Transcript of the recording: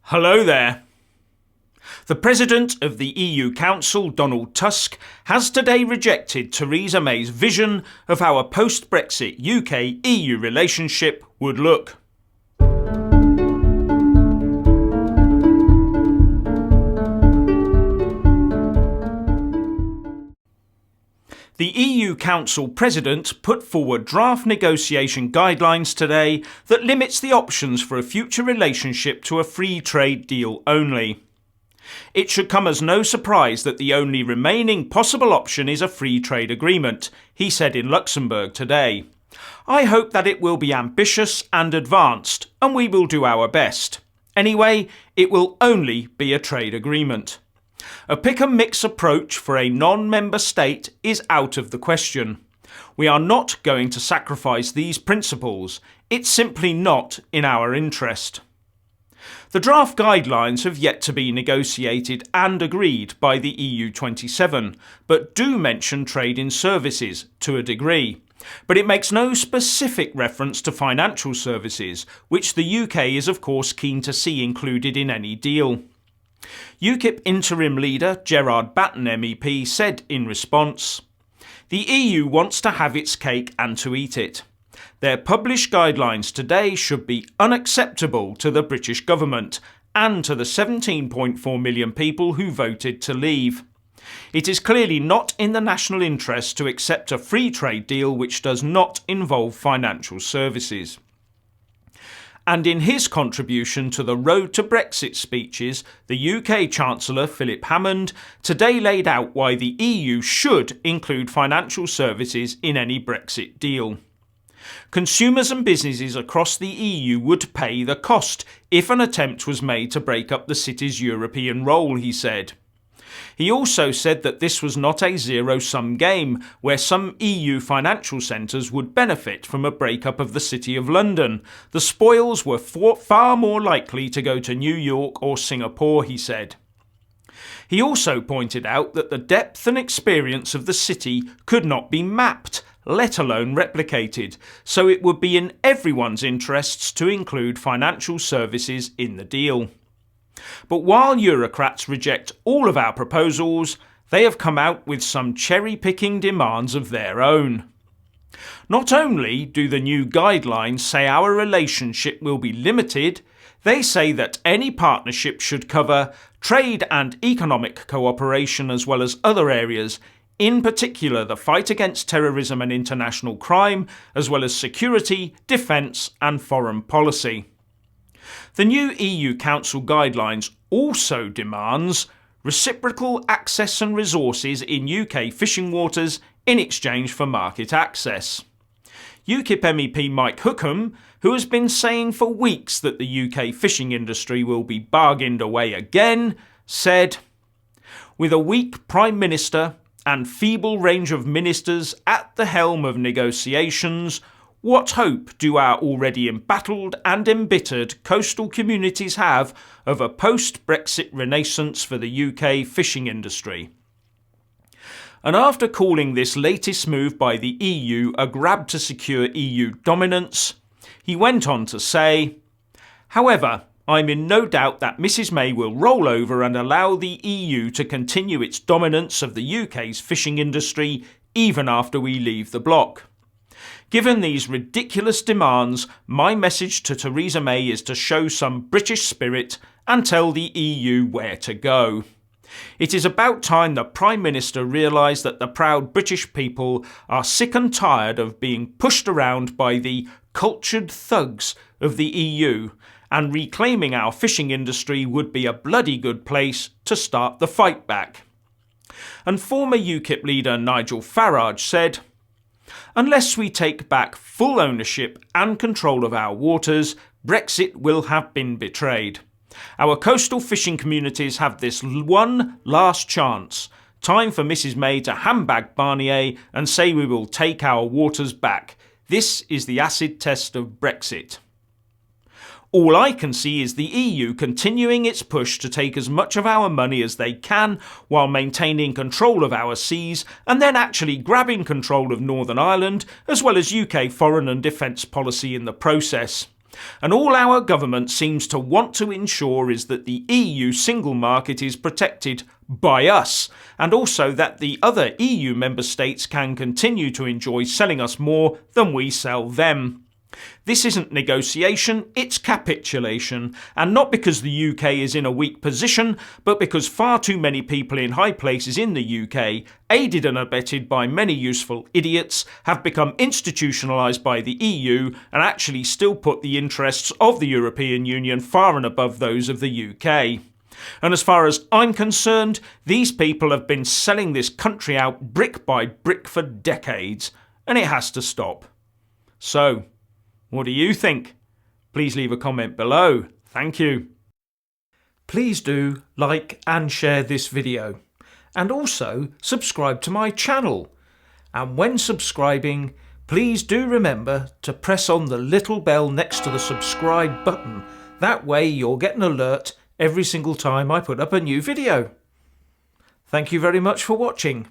Hello there. The President of the EU Council, Donald Tusk, has today rejected Theresa May's vision of how a post-Brexit UK-EU relationship would look. The EU Council President put forward draft negotiation guidelines today that limits the options for a future relationship to a free trade deal only. It should come as no surprise that the only remaining possible option is a free trade agreement, he said in Luxembourg today. I hope that it will be ambitious and advanced, and we will do our best. Anyway, it will only be a trade agreement. A pick-and-mix approach for a non-member state is out of the question. We are not going to sacrifice these principles. It's simply not in our interest. The draft guidelines have yet to be negotiated and agreed by the EU 27, but do mention trade in services to a degree. But it makes no specific reference to financial services, which the UK is of course keen to see included in any deal. UKIP interim leader Gerard Batten MEP said in response, "The EU wants to have its cake and to eat it. Their published guidelines today should be unacceptable to the British government and to the 17.4 million people who voted to leave. It is clearly not in the national interest to accept a free trade deal which does not involve financial services." And in his contribution to the Road to Brexit speeches, the UK Chancellor Philip Hammond today laid out why the EU should include financial services in any Brexit deal. Consumers and businesses across the EU would pay the cost if an attempt was made to break up the city's European role, he said. He also said that this was not a zero-sum game where some EU financial centres would benefit from a breakup of the City of London. The spoils were far more likely to go to New York or Singapore, he said. He also pointed out that the depth and experience of the city could not be mapped, let alone replicated, so it would be in everyone's interests to include financial services in the deal. But while Eurocrats reject all of our proposals, they have come out with some cherry-picking demands of their own. Not only do the new guidelines say our relationship will be limited, they say that any partnership should cover trade and economic cooperation as well as other areas, in particular the fight against terrorism and international crime, as well as security, defence and foreign policy. The new EU Council guidelines also demands reciprocal access and resources in UK fishing waters in exchange for market access. UKIP MEP Mike Hookham, who has been saying for weeks that the UK fishing industry will be bargained away again, said, "With a weak Prime Minister and feeble range of ministers at the helm of negotiations, what hope do our already embattled and embittered coastal communities have of a post-Brexit renaissance for the UK fishing industry?" And after calling this latest move by the EU a grab to secure EU dominance, he went on to say, "However, I'm in no doubt that Mrs May will roll over and allow the EU to continue its dominance of the UK's fishing industry even after we leave the bloc. Given these ridiculous demands, my message to Theresa May is to show some British spirit and tell the EU where to go. It is about time the Prime Minister realised that the proud British people are sick and tired of being pushed around by the cultured thugs of the EU, and reclaiming our fishing industry would be a bloody good place to start the fight back." And former UKIP leader Nigel Farage said, "Unless we take back full ownership and control of our waters, Brexit will have been betrayed. Our coastal fishing communities have this one last chance. Time for Mrs May to handbag Barnier and say we will take our waters back. This is the acid test of Brexit." All I can see is the EU continuing its push to take as much of our money as they can while maintaining control of our seas and then actually grabbing control of Northern Ireland as well as UK foreign and defence policy in the process. And all our government seems to want to ensure is that the EU single market is protected by us, and also that the other EU member states can continue to enjoy selling us more than we sell them. This isn't negotiation, it's capitulation, and not because the UK is in a weak position, but because far too many people in high places in the UK, aided and abetted by many useful idiots, have become institutionalised by the EU and actually still put the interests of the European Union far and above those of the UK. And as far as I'm concerned, these people have been selling this country out brick by brick for decades, and it has to stop. So, what do you think? Please leave a comment below. Thank you. Please do like and share this video, and also subscribe to my channel. And when subscribing, please do remember to press on the little bell next to the subscribe button. That way you'll get an alert every single time I put up a new video. Thank you very much for watching.